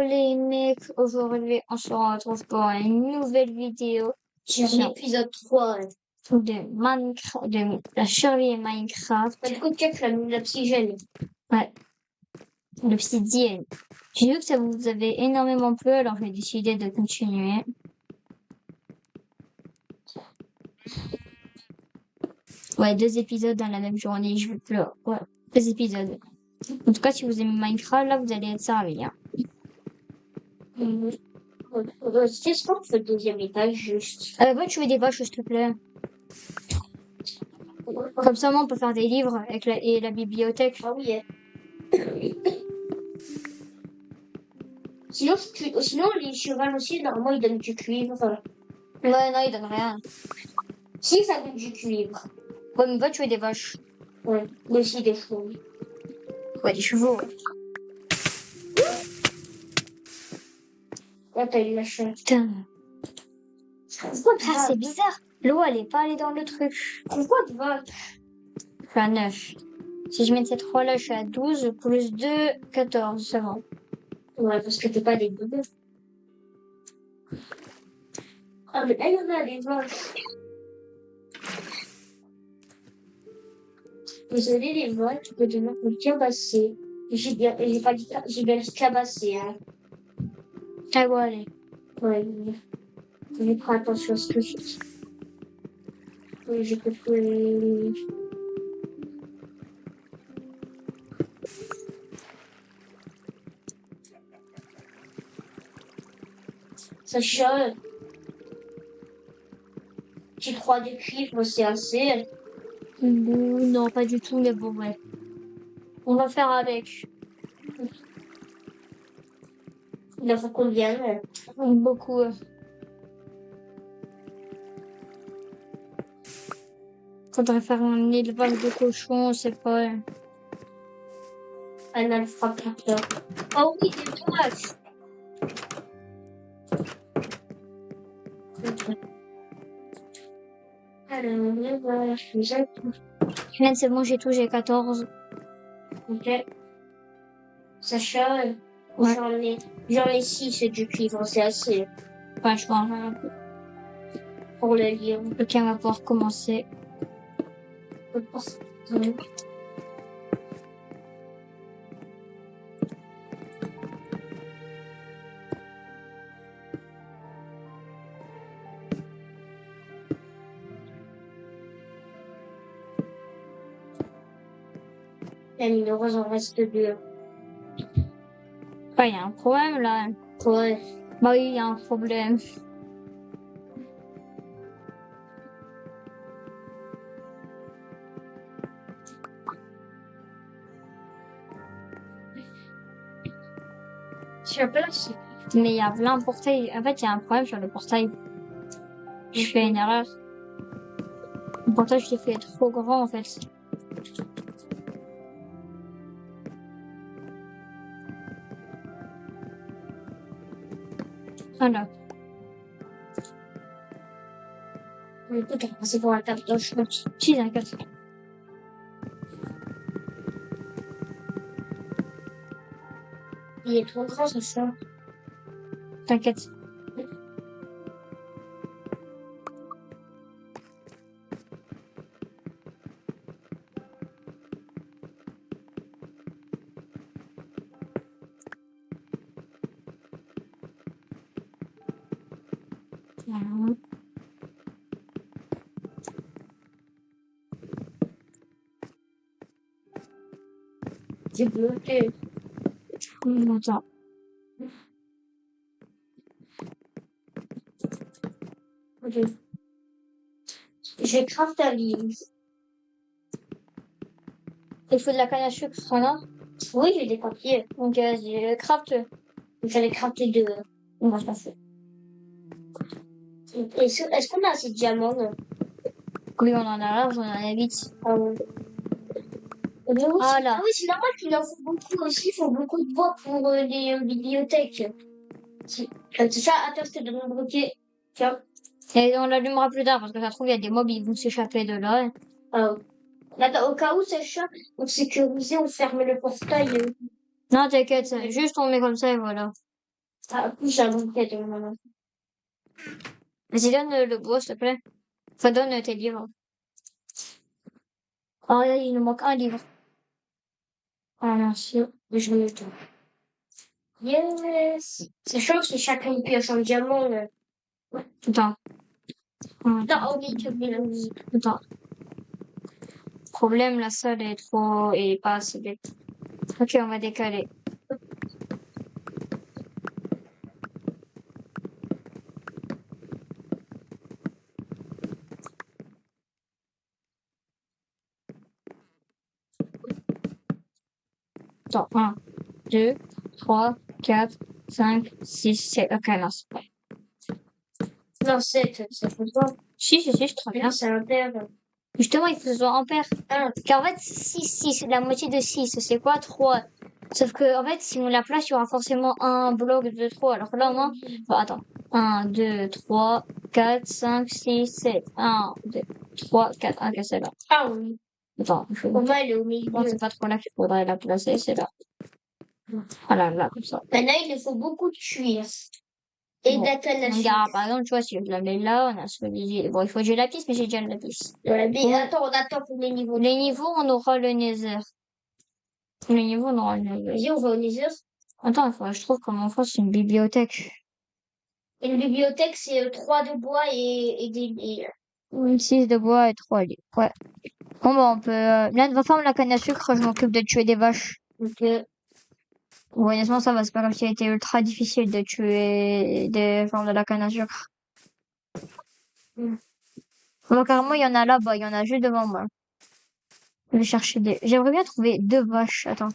Les mecs, aujourd'hui, on se retrouve pour une nouvelle vidéo Sur sur l'épisode 3. de Minecraft, de la survie Minecraft. Du coup, check la psygène. Ouais. L'obsidienne. J'ai vu que ça vous avait énormément plu, alors j'ai décidé de continuer. Ouais, 2 épisodes dans la même journée, je veux plus. Ouais, 2 épisodes. En tout cas, si vous aimez Minecraft, là, vous allez être servi, hein. Qu'est-ce qu'on fait le deuxième étage juste? Va tuer des vaches, s'il te plaît. Comme ça, moi, on peut faire des livres avec et la bibliothèque. Ah oui. Sinon, les chevals aussi, normalement, ils donnent du cuivre. Ouais, non, il donne rien. Si, ça donne du cuivre. Ouais, mais va tuer des vaches. Ouais, mais aussi des chevaux. Ouais, des chevaux. Ouais. Là, t'as eu la chance. Putain. Pourquoi de Ah, c'est vaches? bizarre. L'eau, elle est pas allée dans le truc. Pourquoi de vaches? Je suis à 9. Si je mets ces 3 là, je suis à 12. Plus 2, 14. C'est bon. Ouais, parce que t'es pas des bébés. Ah, mais là, il y en a des vaches. Désolé, les vaches, tu peux devenir me cabasser. J'ai pas dit, j'ai bien dit cabasser, hein. Ah bon, allez. Ouais, je prends attention à ce que je dis. Oui, je peux trouver. Sacha, tu crois des cuivres, c'est assez. Non, pas du tout, mais bon, ouais. On va faire avec. Il en faut combien? Beaucoup. Faudrait faire un élevage de cochons, c'est pas. Un alpha-capteur. Oh oui, des vaches. Alors, les vaches, j'ai tout. Même c'est bon, j'ai tout, j'ai 14. Ok. Sacha, Ouais. j'en ai 6 du cuivre, c'est assez. Ouais, je pense un peu. Pour le lire. Ok, on va pouvoir commencer. La mineuse en reste 2. Ouais, il y a un problème là. Ouais. Bah oui, il y a un problème. Sur place. Mais il y a plein de portails. En fait, il y a un problème sur le portail. Je fais une erreur. Le portail, je l'ai fait trop grand en fait. Voilà. Écoute, on va passer pour la table de chemin. Si, t'inquiète. Il est trop grand, ça. T'inquiète. Voilà. C'est bloqué. Attends. Ok. J'ai craft à l'île. Il faut de la canne à sucre, non? Oui, j'ai des papiers. Donc, vas-y, craft. J'en ai crafté 2. On va se passer. Est-ce qu'on a assez de diamants? Oui, on en a large, on en a 8. Ah ouais. Eh bien, oui, Ah là. ah oui, c'est normal qu'il en faut beaucoup aussi. Il faut beaucoup de bois pour les bibliothèques. Ça, attends, je te donne un bloqué. Tiens. Et on l'allumera plus tard parce que ça se trouve, il y a des mobs, ils vont s'échapper de là. Ah. Attends, au cas où, Sacha, pour sécuriser, on ferme le portail. Non, t'inquiète, juste on met comme ça et voilà. Ah, j'ai un bouquet de maman. Vas-y, donne le bois, s'il te plaît. Enfin, donne tes livres. Oh, il nous manque un livre. Ah, merci. Je vais le temps. Yes! C'est chaud si chacun pioche un diamant, là. Attends. Non, oui, tu veux la musique. Attends. Problème, la salle est trop, et pas assez bête. Ok, on va décaler. Attends, 1, 2, 3, 4, 5, 6, 7. Ok, non, c'est pas. Non, c'est pour toi. Si, je trouve bien. C'est un père. Justement, il faut que ce soit ampère. Car en fait, 6, la moitié de 6, c'est quoi? 3. Sauf que, en fait, si on la place, il y aura forcément un bloc de 3. Alors que là, au moins, bon, attends. 1, 2, 3, 4, 5, 6, 7. 1, 2, 3, 4. Ok, c'est là. Ah oui. Attends, il faut... Pour moi, elle est au milieu. Non, c'est pas trop là qu'il faudrait la placer, c'est là. Voilà, là, comme ça. Maintenant, il faut beaucoup de cuir. Et Bon. de la canne à sucre. Regarde, par exemple, tu vois, si je la mets là, on a ce bon, il faut que j'ai la piste, mais j'ai déjà la piste. Voilà, mais attends, on attend pour les niveaux. Les niveaux, on aura le nether. Les niveaux, on aura le nether. Vas-y, on va au Nether. Attends, il faudrait que je trouve comment on fait une bibliothèque. Une bibliothèque, c'est 3 de bois et des... 6 de bois et 3 lits. Ouais. Bon, bah, on peut, là, va faire la canne à sucre, je m'occupe de tuer des vaches. Donc, Bon, honnêtement, ça va, c'est pas comme s'il a été ultra difficile de tuer des gens de la canne à sucre. Bon, carrément, il y en a là-bas, il y en a juste devant moi. Je vais chercher des... J'aimerais bien trouver 2 vaches. Attends.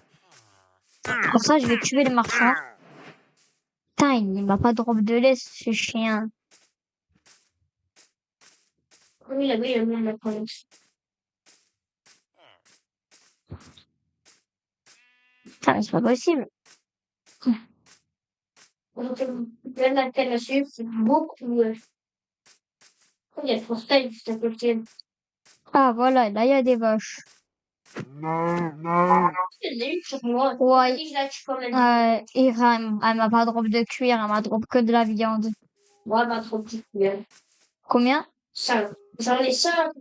Pour ça, je vais tuer le marchand. Putain, il m'a pas drop de lait, ce chien. oui, là-bas, il y a même la connexion. Putain, mais c'est pas possible. Donc, là, la canne à sucre, c'est beaucoup... Il y a le portail juste à côté. Ah, voilà, là, il y a des vaches. Il y a une sur moi. Ouais. Je la tue quand même. Ira, elle m'a pas drop de cuir, elle m'a drop que de la viande. Moi, ma trop petite cuillère. Combien? 5. J'en ai 5.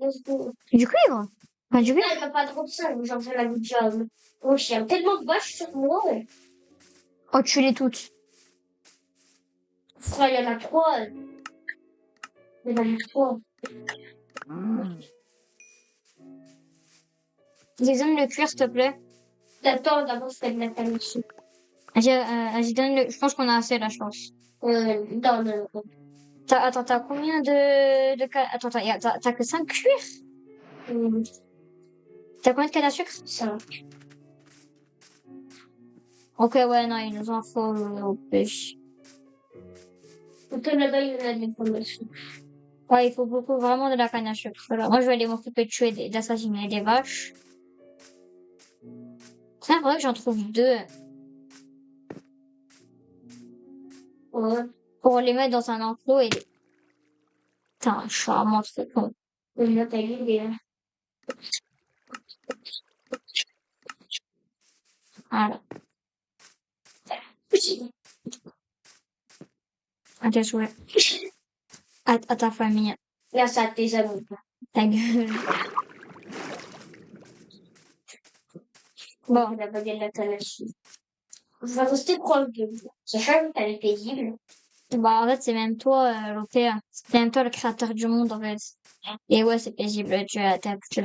Du cuivre? Enfin, du Là, cuivre? elle m'a pas trop de 5, j'en fais la job. Oh, il y a tellement de vaches sur moi. Oh, tu les toutes. Frère, il y en a 3. Il y en a 3. Donne le cuir, s'il te plaît. Attends, d'abord, je fais de la canne dessus. Vas-y, donne le... Je pense qu'on a assez, là, je pense. Dans le... Attends, t'as combien de... Attends, t'as que 5 cuirs? T'as combien de canne à sucre? 5. Ok, ouais, non, il nous en faut au pêche. Donc là-bas, il y en a des formations. Ouais, il faut beaucoup, vraiment de la canne à sucre. Voilà. Moi, je vais aller m'occuper de tuer, d'assassiner des vaches. C'est vrai que j'en trouve 2 Ouais. pour les mettre dans un enclos et les... Putain, je suis vraiment trop con. Et là, t'as vu les... Voilà. À tes souhaits. À ta famille. Là, ça, tes amis. Ta gueule. Bon. Là-bas, il y a de la canne à sucre. Je vais rester proche de vous. Sachant qu'elle est paisible. Bah, en fait, c'est même toi, l'OPA. C'est même toi le créateur du monde, en fait. Et ouais, c'est paisible. Tu l'as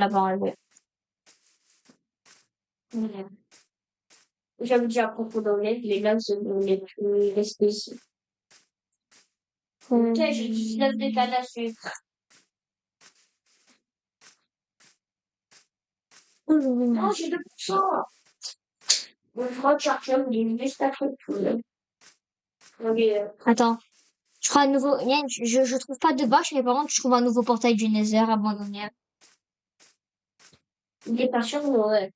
pas enlevé. Voilà. J'avais dit à propos d'enlever, les lames se les rester ici. Ok, j'ai 19 de canne à sucre. Non, j'ai 2%. Mon frère Chartium, il est juste après tout. Attends. Je ferai un nouveau... Yann, je trouve pas de vache, mais par contre, je trouve un nouveau portail du Nether abandonné. Il est pas sûr, mais ouais.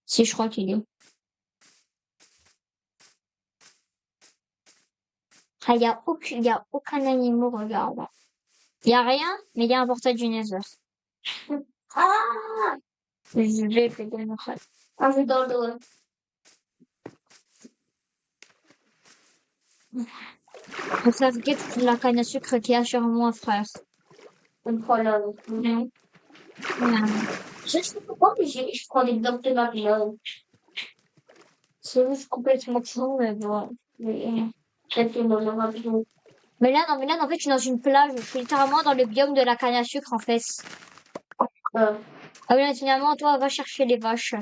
Si, je crois qu'il est. Ah, il y a aucun animal, regarde. Il y a rien, mais il y a un portail du Nether. Ah! Je vais te donner ça. Ah, je dans le... Je savais toute la canne à sucre qu'il y a sur moi, frère. Une fois là. Non. Je sais pas pourquoi, mais je prends l'exemple de ma vie, là. C'est juste complètement fou, mais bon. J'ai fait mon avion. Mais là, non, en fait, je suis dans une plage. Je suis littéralement dans le biome de la canne à sucre, en fait. Euh, Ah oui, mais finalement, toi, va chercher les vaches.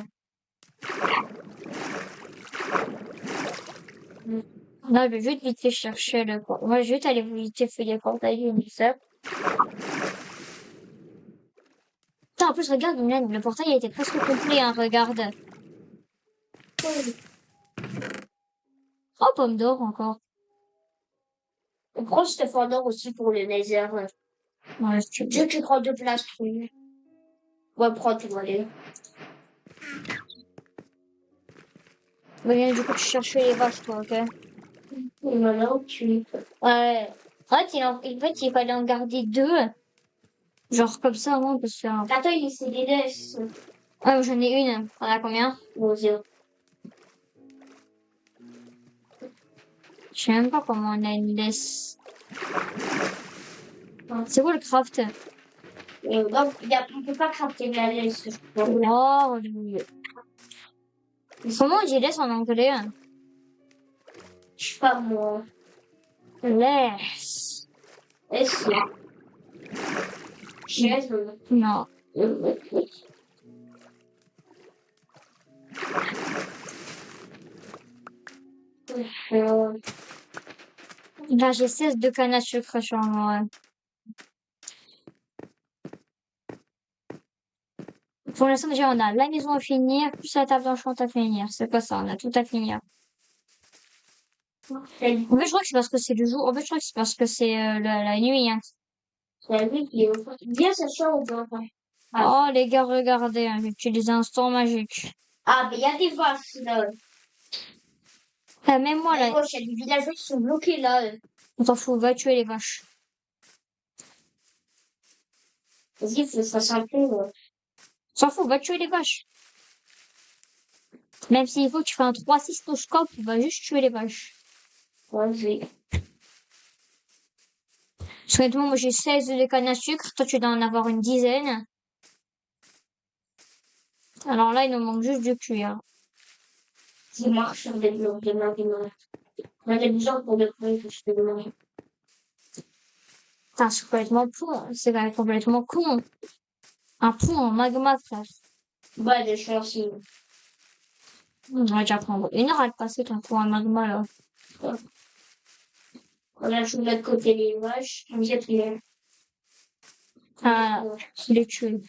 Là, je vais juste vite fait chercher le port. Moi, je vais juste aller vite fait les portails UNICEF. Putain, en plus, regarde, Milan, le portail a été presque complet, hein, regarde. Oh, pomme d'or encore. on prend Stéphane aussi pour le laser. Ouais, si tu veux. Dieu, tu prends de place, oui. Ouais, prends, tu vas aller. Mais du coup, tu cherches les vaches, toi, ok? Et maintenant, tu... Ouais. En fait, il fallait en garder deux. Genre comme ça, moi, parce que... Attends, il s'est des laisses. Ah, j'en ai une. On a combien? Bon, zéro. Je sais même pas comment on a une laisse. C'est quoi le craft? Donc, on peut pas crafter la laisse, je crois. Oh, comment on dit laisse en anglais? Je sais pas, moi. Laisse. Laisse, là. Chaise, Non. Là, j'ai 16 de canne à sucre sur moi. Pour l'instant, déjà, on a la maison à finir, plus la table d'enchant à finir. C'est quoi ça? On a tout à finir. En fait, je crois que c'est parce que c'est le jour. En fait, je crois que c'est parce que c'est la nuit, hein. la vie qui est bien, ça change, enfin. Oh, les gars, regardez, hein, j'utilise un instant magique. Ah, mais il y a des vaches, là. Ah, même moi, là, À gauche, il y a des villageois qui sont bloqués, là. on s'en fout, va tuer les vaches. Vas-y, fais ça simple, On s'en fout, va tuer les vaches. Même s'il faut que tu fasses un 3-6 no scope, va juste tuer les vaches. Vas-y. Parce que honnêtement, moi j'ai 16 de canne à sucre, toi tu dois en avoir une dizaine. Alors là, il nous manque juste du cuir. C'est marche sur des blocs de magma. On a des gens pour le prix que je te demande. Putain, c'est complètement con. C'est quand même complètement con. Un pont en magma, frère. Ouais, des chances. On va déjà prendre une heure à le passer ton pont en magma, là. On a joué de l'autre côté les vaches. On dit qu'il y a... Ah, je l'ai tué.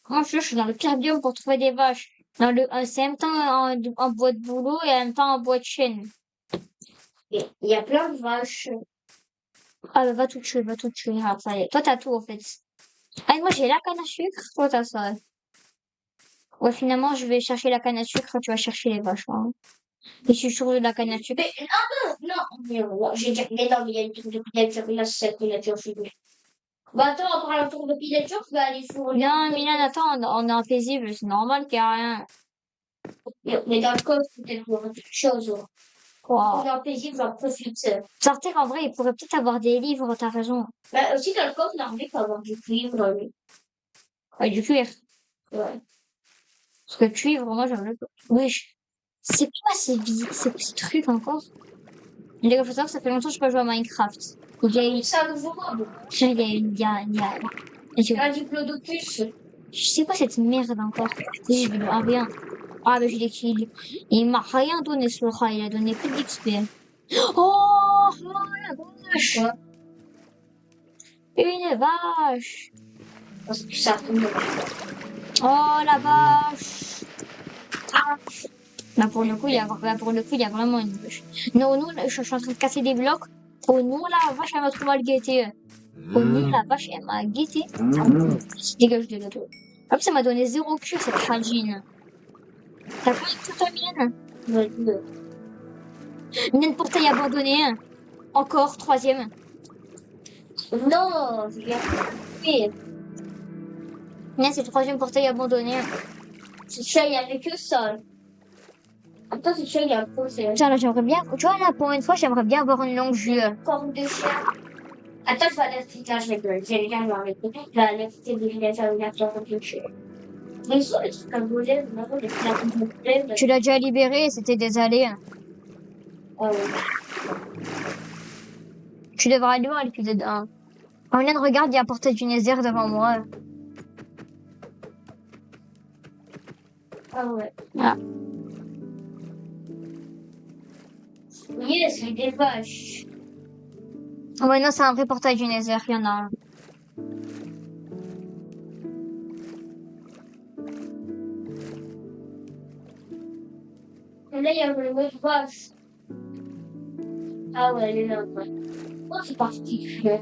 Moi, je suis dans le pire biome pour trouver des vaches. C'est en même temps en bois de boulot et en même temps en bois de chêne. Il y a plein de vaches. Ah, bah, va tout tuer, va tout tuer. Ah, ça y est. Toi, t'as tout, en fait. Ah, moi, j'ai la canne à sucre. Toi, t'as ça. Ouais, finalement, je vais chercher la canne à sucre. Tu vas chercher les vaches, hein. Et je suis sûre de la canne à sucre. Mais, non, j'ai déjà, mais non, mais il y a une tour de pilature, là, c'est cette pilature, je suis nulle. Bah, attends, après la tour de pilature, tu vas aller sur Non, Milan, attends, on est en paisible. C'est normal qu'il y a rien. mais dans le coffre, peut-être qu'il y aura quelque chose. Quoi? Dans le paisible, j'en profite. Sortir, en vrai, il pourrait peut-être avoir des livres, t'as raison. Bah, aussi, dans le coffre, l'armée peut avoir du cuivre, lui. Ouais, du cuir. Ouais. Parce que le cuivre, moi, j'aime le. Wesh. C'est quoi ces petits trucs encore? Les gars, faut savoir que ça fait longtemps que je n'ai pas joué à Minecraft. Il y a eu, Ça, nouveau mode. je Un diplodocus. sais pas cette merde encore. Si je vais le 1v1. Ah, mais je l'ai kill. Il m'a rien donné ce rat, il a donné que de l'XP. Oh, la vache! Quoi? Une vache! Parce que ça tombe. Oh, la vache! Là, pour le coup, il y a vraiment une vache. Non, nous, je suis en train de casser des blocs. Oh non, la vache, elle m'a trop mal guetté. Oh non, la vache, elle m'a guetté. Dégage de là, toi. Hop, ça m'a donné 0 cure, cette fragile. T'as pas une toute mienne? Ouais, Mienne portail abandonné. Encore, troisième. non, je l'ai fait. Mienne, c'est le troisième portail abandonné. C'est ça, il y avait que ça. Attends, c'est sûr, il y a un pot, c'est Putain, là, j'aimerais bien, tu vois, là, pour une fois, j'aimerais bien avoir une longue vue. corne de chien. Attends, je vais alerter, là, je vais bien m'arrêter. Je vais alerter des villageois de chien. Mais ça, les trucs à voler, maintenant, les trucs à voler, Tu l'as déjà libéré, c'était des allées. ouais. Tu devras aller voir l'épisode 1. Pauline, regarde, il y a Portail du Nether devant moi. Ah ouais. Ah. Yes, des vaches. Ouais, non, c'est un vrai Portail du Nether, il y en a un. Et là, il y a le mot de vache. Ah ouais, elle est là, ouais. Oh, c'est particulier.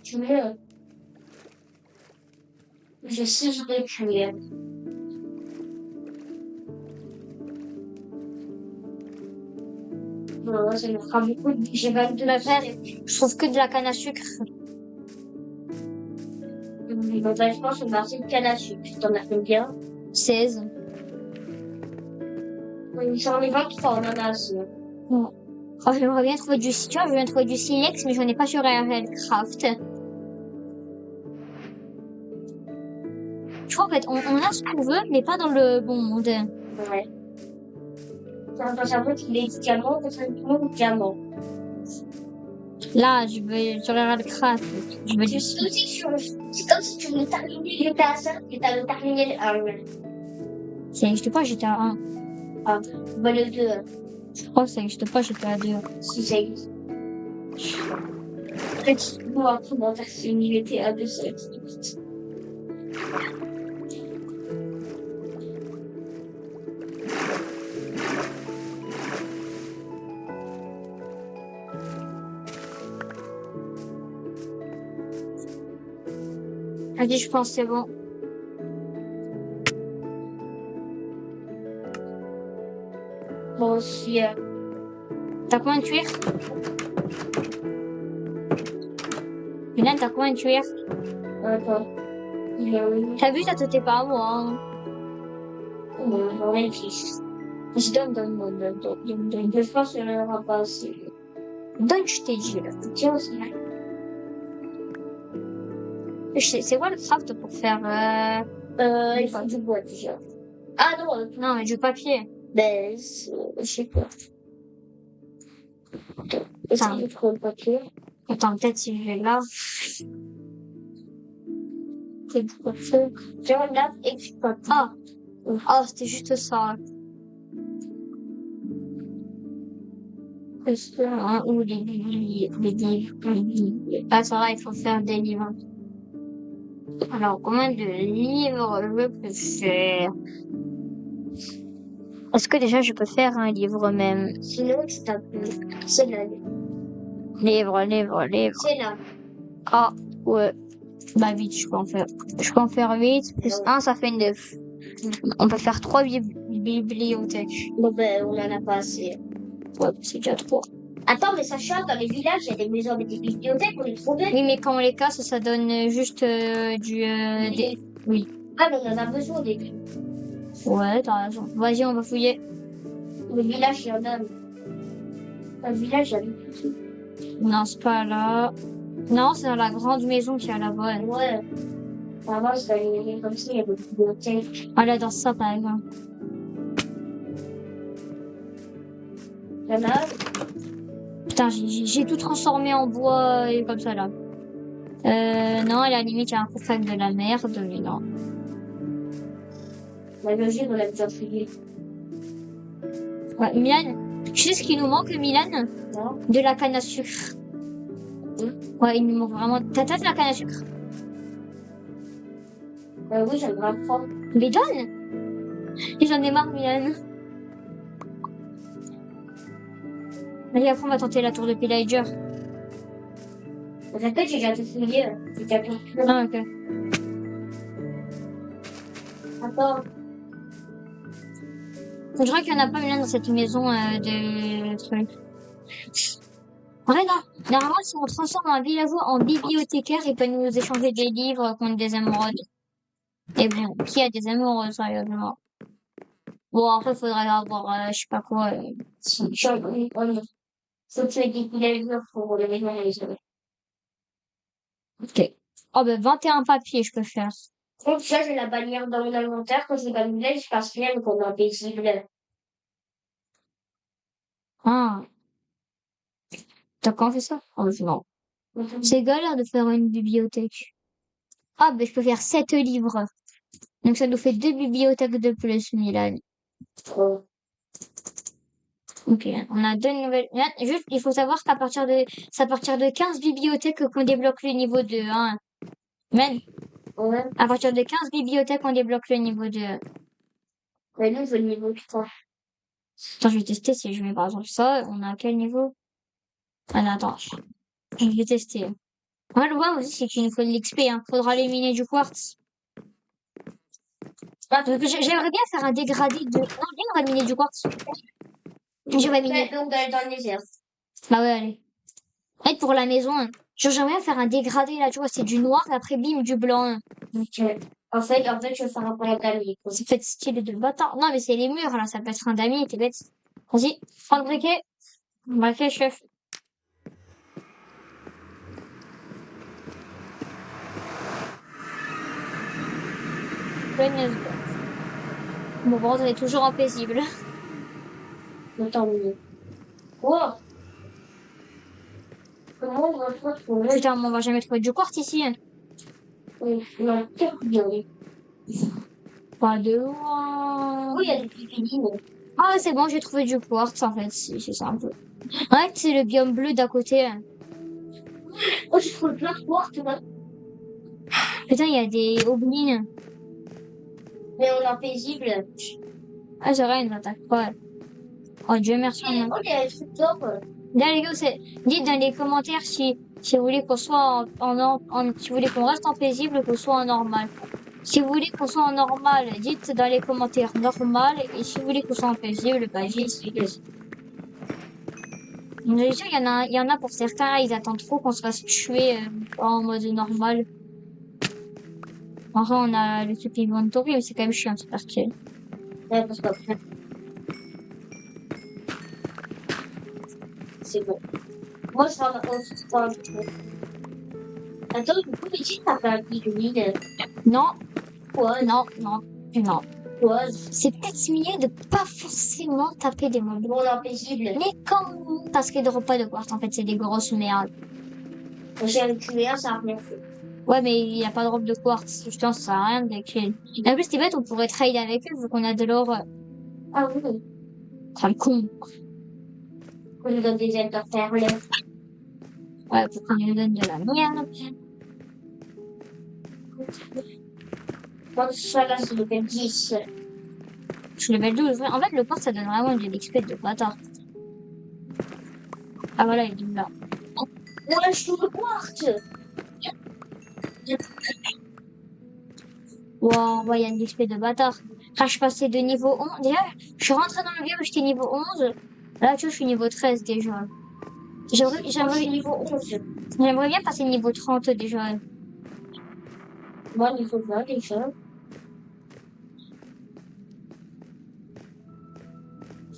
Tu veux? Je sais, je vais tuer. Bon, ça me fera beaucoup de... J'ai 22 Frère, je trouve que de la canne à sucre. Bon, bah, je pense qu'on va acheter une canne à sucre. T'en as combien? 16. J'en ai 23, on en a assez. Oh, j'aimerais bien trouver du, tu vois, je viens de trouver du silex, mais j'en ai pas sur Aircraft. Je crois, en fait, on a ce qu'on veut, mais pas dans le bon monde. Ouais. Ça veut qu'il est diamant, ça veut tout diamant. Là, je veux sur Aircraft. Je veux C'est du aussi sur... C'est comme si tu voulais terminer GTA 5 et t'avais terminé le 1. ça n'existe pas, j'étais à 1. Ah, bah le 2. Je crois que ça n'existe pas, j'étais à 2. Si ça existe. Peut-être que moi, comment faire si une GTA 2, ça existe. Vas-y, je pense que c'est bon. Bon, si... T'as combien de cuir? Milan, t'as combien de cuir? Attends. T'as vu, ça t'était pas à moi, hein. J'en ai 10. Je donne. Je pense qu'il n'y en aura pas assez. Donne, je t'ai dit, là. Tiens, c'est là. C'est quoi le craft pour faire, Il faut du bois déjà. Ah non, non, mais du papier. ben, je sais pas. Essaye de trouver le papier. Attends, peut-être si je vais là. C'est du papier. Je regarde et tu peux. Ah! Ah, c'était juste ça. Hein, ou les livres. Ah, ça va, il faut faire des livres. Alors, combien de livres je peux faire? Est-ce que déjà je peux faire un livre même? Sinon, tu tapes. C'est là. Livre. C'est là. Ah, ouais. Bah, vite, je peux en faire. Je peux en faire 8, plus 1, ça fait 9. On peut faire 3 bibliothèques. Bon, ben, on en a pas assez. Ouais, c'est déjà 3. Attends, mais Sacha, dans les villages, il y a des maisons avec des bibliothèques, on les trouvait. Oui, mais quand on les casse, ça donne juste des... Oui. Ah, mais on en a besoin des billes. Ouais, t'as raison. Vas-y, on va fouiller. Le village, il y en a. Dans le village, il y a tout. Non, c'est pas là. Non, c'est dans la grande maison qu'il y a là-bas. Ouais. Avant, c'était une maison comme ça, il y avait des bibliothèques. Ah, là, dans ça, par exemple. Il y en a. Putain, j'ai tout transformé en bois et comme ça, là. Non, à la limite, il y a un coffre de la merde, mais non. La logique, on l'a déjà fouillé. Ouais, Milan, tu sais ce qui nous manque, Milan? Non? De la canne à sucre. Ouais, il nous manque vraiment. T'as de la canne à sucre? Oui, j'aimerais prendre. Mais donne! J'en ai marre, Milan. Allez, après, on va tenter la tour de Pillager. Peut-être j'ai déjà tout fouillé. J'ai déjà tout fouillé. Ah, ok. Attends. Je dirais qu'il n'y en a pas Milan dans cette maison de trucs. Ouais, non. Normalement, si on transforme un villageois en bibliothécaire, il peut nous échanger des livres contre des émeraudes. Et bon, qui a des émeraudes, sérieusement? Bon, après, faudrait avoir, je sais pas quoi. Faut tuer des villagers pour les maisons les autres. Ok. Oh, ben, 21 papiers, je peux faire. Donc, ça, j'ai la bannière dans mon inventaire. Quand je vais dans le village, je passe rien qu'on est paisible. Ah. T'as quand fait ça? Oh, non. C'est galère de faire une bibliothèque. Ah, ben, je peux faire 7 livres. Donc, ça nous fait 2 bibliothèques de plus, Milan. Oh. Ok, on a 2 nouvelles. Juste, il faut savoir qu'à partir de, c'est à partir de 15 bibliothèques qu'on débloque le niveau 2, hein. Men, Ouais. à partir de 15 bibliothèques, on débloque le niveau 2. Mais nous, c'est le niveau 3. Attends, je vais tester si je mets par exemple ça. On a quel niveau? Ah, non, attends. Je vais tester. Ouais, le problème aussi, c'est qu'il nous faut de l'XP, hein. Faudra éliminer du quartz. Ah, parce que j'aimerais bien faire un dégradé de... Non, j'aimerais miner du quartz. J'aimerais miner... Donc, d'aller dans le désert. Bah ouais, allez. En fait, pour la maison, hein. Genre, j'aimerais bien faire un dégradé, là, tu vois, c'est du noir, et après, bim, du blanc, hein. Ok. En fait, je vais faire un point d'amis. C'est fait style de bâtard. Non, mais c'est les murs, là, ça peut être un damier, t'es bête. Vas-y, prends le briquet. Briquet, chef. Punaise. Bon, bon, on est toujours en paisible. Attends, mais... Wow! Comment on va faire pour le... Putain, mais on va jamais trouver du quartz ici, hein. Non, bien. Pas de loin. Oui, il y a des pipilines. Ah, c'est bon, j'ai trouvé du quartz, en fait, c'est simple. Ouais, c'est le biome bleu d'à côté, hein. Oh, je trouve plein de portes, là. Putain, il y a des hoblines. Mais on est paisible. Ah, c'est vrai, ils nous attaquent pas. Oh, Dieu merci, on a... Oh, il y a des trucs d'or. Là, les gars, dites dans les commentaires si vous voulez qu'on soit si vous voulez qu'on reste en paisible ou qu'on soit en normal. Si vous voulez qu'on soit en normal, dites dans les commentaires normal. Et si vous voulez qu'on soit en paisible, bah, dites. Déjà, il y en a pour certains, ils attendent trop qu'on se fasse tuer en mode normal. Enfin, on a le truc inventory, mais c'est quand même chiant, c'est parti. Ouais, parce qu'après... C'est bon. Moi, je rends compte. Attends, du coup, mais si t'as pas un pigline, Non, quoi? non, non, non. Quoi? C'est peut-être mieux de pas forcément taper des mobs. Bon, on est paisible. Mais quand même, parce qu'ils n'auront pas de quartz, en fait, c'est des grosses merdes. J'ai un QA, ça a rien fait. Ouais, mais il n'y a pas de robe de quartz. Justement, ça sert à rien de kill. Et en plus, t'es bête, on pourrait trade avec eux, vu qu'on a de l'or. Ah oui, Enfin, le con. on nous donne des ailes de perles. Ouais, pour qu'on nous donne de la merde. Moi, ça là, c'est level 10. Je suis level 12. En fait, le quartz, ça donne vraiment de l'XP de bâtard. Ah voilà, il est là. Ouais, je trouve le quartz. Wow, ouais, il y a une XP de bâtard. Quand je passais de niveau 11, déjà, je suis rentrée dans le biome, j'étais niveau 11. Là, tu vois, je suis niveau 13 déjà. Moi, je suis niveau 11. J'aimerais bien passer niveau 30 déjà. Moi, niveau 20 déjà.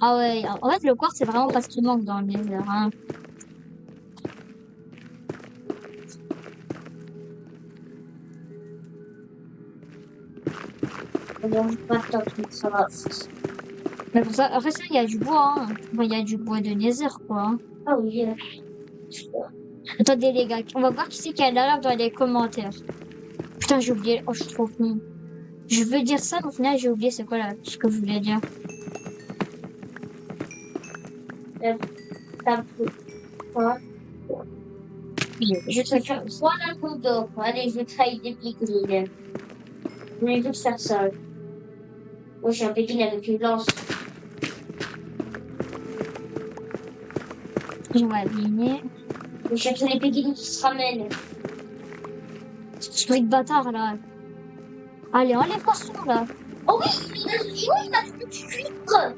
Ah ouais, en fait, le quartz, c'est vraiment pas ce qui manque dans le nether, hein. On mange pas tant que ça va. Mais pour ça, après ça, il y a du bois, hein. Enfin, il y a du bois de nether, quoi, hein. Ah oui. Attendez, les gars, on va voir qui c'est qui a la lave dans les commentaires. Putain, j'ai oublié. Oh, je suis trop con. Je veux dire ça, mais au final, j'ai oublié c'est quoi là, ce que je voulais dire. T'as quoi? Je Je vais faire 3 d'un d'or. Allez, je vais trahir des piglines. Je vais juste faire ça. Moi, je suis un pépine avec une lance. J'aimerais abîmer. Je cherche les pépines qui se ramènent. Esprit de bâtard, là. Allez, enlève poisson, là. Oh oui, il a fait du cuivre.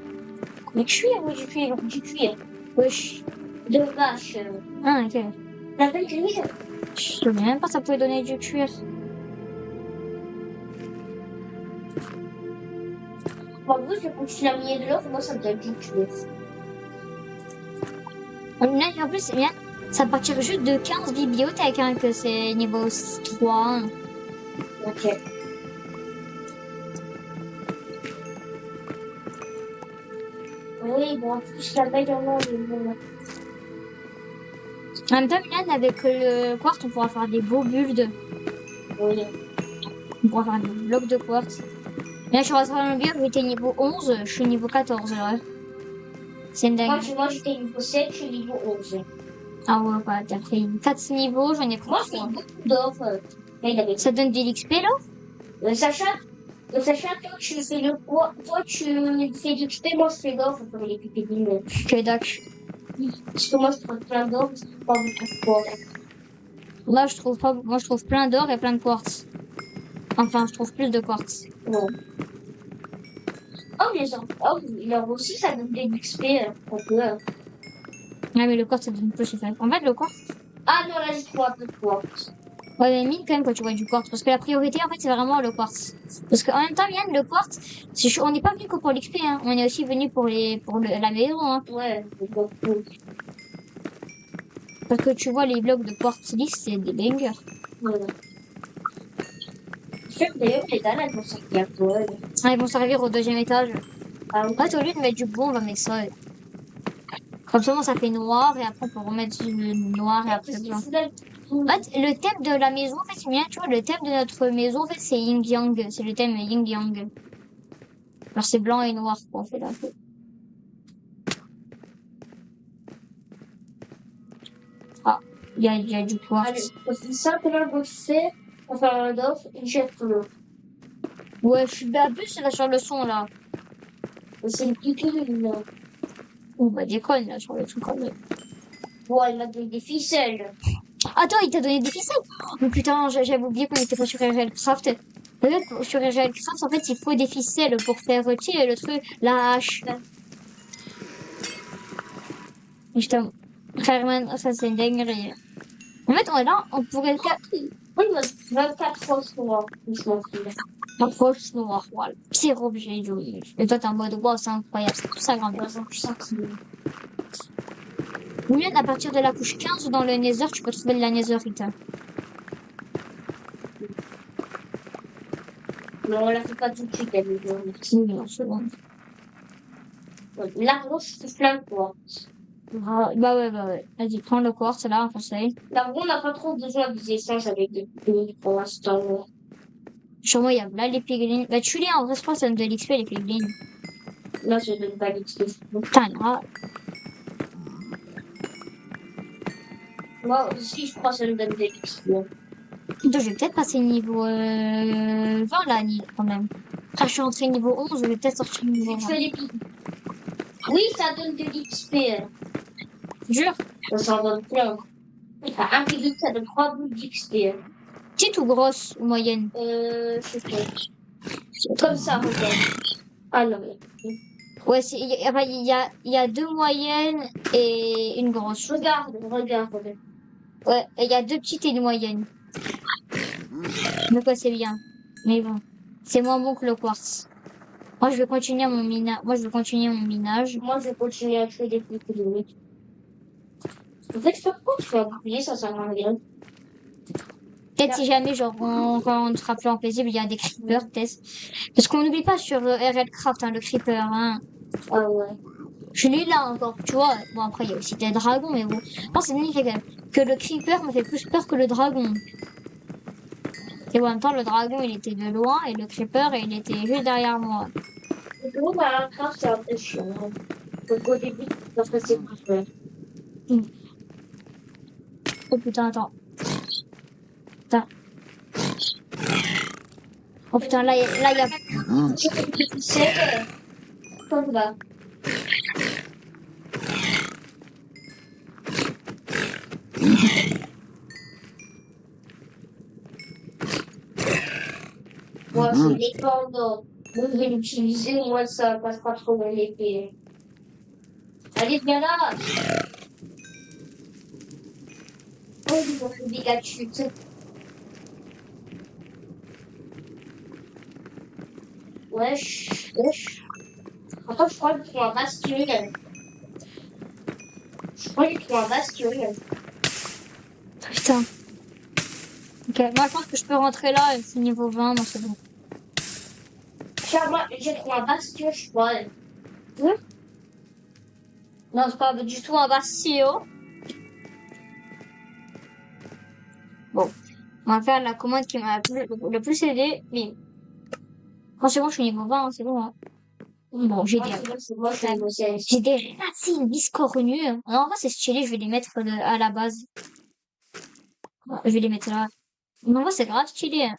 Mais cuir, oui, du cuir. Du cuir. Wesh. De vache. Ah, ok. T'as fait du cuir? Je savais même pas que ça pouvait donner du cuir. En gros, je continue à miner de l'or, moi, ça me donne du tuer. En plus, c'est bien. Ça partir juste de 15 bibliothèques, hein, que c'est niveau 3. Hein. Ok. Oui, bon, en plus, là-bas, il y en a En même temps, Milan, avec le quartz, on pourra faire des beaux builds. oui. On pourra faire des blocs de quartz. Là, je suis rentrée dans le bio, j'étais niveau 11, je suis niveau 14, là. C'est une dingue. Moi, j'étais niveau 7, je suis niveau 11. Ah ouais, quoi, t'as fait 4 niveaux, j'en ai pris Moi, je fais 3. beaucoup d'or. Ça donne de l'XP, là? Sacha, toi, tu fais le quoi? Toi, tu fais l'XP, moi, je fais l'or pour les pépines. Ok, d'accord. Parce que moi, je prends plein d'or, parce que je prends beaucoup de quoi. Là, je trouve pas, moi, je trouve plein d'or et plein de quartz. Enfin, je trouve plus de quartz. Non. Oh, les enfants. Oh, l'or aussi, ça donne des XP, un peu. Ah, mais le quartz, ça donne plus, en fait. En fait, le quartz. Ah non, là, j'ai trop un peu de quoi. Ouais, mais mine quand même quand tu vois du quartz. Parce que la priorité, en fait, c'est vraiment le quartz. Parce qu'en même temps, Yann, le quartz, on n'est pas venu que pour l'XP, hein. On est aussi venu pour la maison, hein. Ouais, c'est beaucoup. Parce que tu vois, les blocs de quartz lisses, c'est des bangers. Voilà. Je sais que d'ailleurs, les dalles, elles vont sortir bientôt. Ah, ils vont servir au deuxième étage. Ah oui. En fait, au lieu de mettre du bleu, on va mettre ça. Comme ça, ça fait noir, et après, on peut remettre du noir, et après, blanc. En fait, le thème de la maison, en fait, c'est bien, tu vois, le thème de notre maison, en fait, c'est Yin Yang. C'est le thème Yin Yang. Alors, c'est blanc et noir, quoi, en fait, un peu. Ah, il y a du Allez, quartz. c'est simplement bosser pour faire un offre, une chef l'eau. Ouais, je suis un peu sur le son, là. C'est une petite ligne. Oh, bah, déconne, là, sur le truc, quand même. Bon, elle m'a donné des ficelles. Attends, il t'a donné des ficelles? Oh, putain, j'avais oublié qu'on était pas sur RL Craft. En fait, sur RL Craft, en fait, il faut des ficelles pour faire, tu sais, le truc, la hache. Putain, Carmen, ça, c'est une dinguerie. En fait, là, on pourrait Oui, mais 24 fausses noires. Je m'en fous. approche noir, voilà. Pire objet du jeu. Et toi, t'es en mode, wow, c'est incroyable, c'est tout ça, grand bien. Mieux, à partir de la couche 15 dans le Nether, tu peux trouver de la Netherite. Mais on la fait pas tout de suite, elle est bonne. Oui, en seconde. L'argent, c'est plein de quoi. Ah, bah ouais, bah ouais. Vas-y, prends le quartz, là, en conseil. L'argent, on n'a pas trop besoin des essences avec des piglins pour l'instant. Sur moi, il y a là les piglins. Bah, tu les en vrai, je pense que ça me donne l'XP, les piglins. Là, je donne pas d'XP. Putain, là. Moi aussi, je crois que ça me donne des XP. Putain, je vais peut-être passer niveau 20 là, quand même. Après, je suis entré niveau 11, je vais peut-être sortir niveau Tu 20. fais les piglins. Oui, ça donne de l'XP. Jure. Ça en donne plein. Un pigling, ça donne 3 bouts d'XP. Petite ou grosse ou moyenne? Je sais pas. Comme ça, regarde. Ah non, mais. Ouais, enfin, il y a deux moyennes et une grosse. Regarde, regarde. Ouais, et il y a deux petites et une moyenne. Donc, ouais, c'est bien. Mais bon, c'est moins bon que le quartz. Moi, je vais continuer mon minage. Moi, je vais continuer mon minage. Moi, je vais continuer à tuer des petits limites. En fait, je sais pas pourquoi tu fais un bouclier, ça sert à rien. Peut-être si jamais, genre, quand on sera plus en paisible, il y a des creepers, peut-être. Parce qu'on n'oublie pas sur RL Craft, hein, le creeper, hein. Ah ouais. Je l'ai là encore, tu vois. Bon, après, il y a aussi des dragons, mais bon. Non, c'est magnifique quand même. Que le creeper me fait plus peur que le dragon. Et en même temps, le dragon, il était de loin, et le creeper, il était juste derrière moi. Et puis, bah, un craft, c'est un peu chiant. Hein. Donc, au début, parce que c'est pas fait. Oh putain, attends. Putain. Oh putain, là, il y a... Tu fais des ficelles, comme là. Moi, c'est l'épée d'or. Moi, je vais l'utiliser, moi, ça passe pas trop dans l'épée. Allez, viens là! Oh, ils ont fait des dégâts de chute. Wesh, wesh. Attends, je crois que tu trouves un bastion. Je crois que tu trouves un bastion. Putain. Ok, moi je pense que je peux rentrer là, c'est niveau 20, moi c'est bon. Tiens, moi, j'ai trouvé un bastion, je crois. Non, c'est pas du tout un bastion. Bon, on va faire la commande qui m'a le plus aidé. Mais quand c'est bon, je suis niveau 20, hein, c'est bon. Hein. Bon, j'ai des, C'est moi, je suis niveau 16. j'ai des racines biscornues. En vrai, c'est stylé, je vais les mettre à la base. Je vais les mettre là. Mais en vrai, c'est grave stylé. Hein.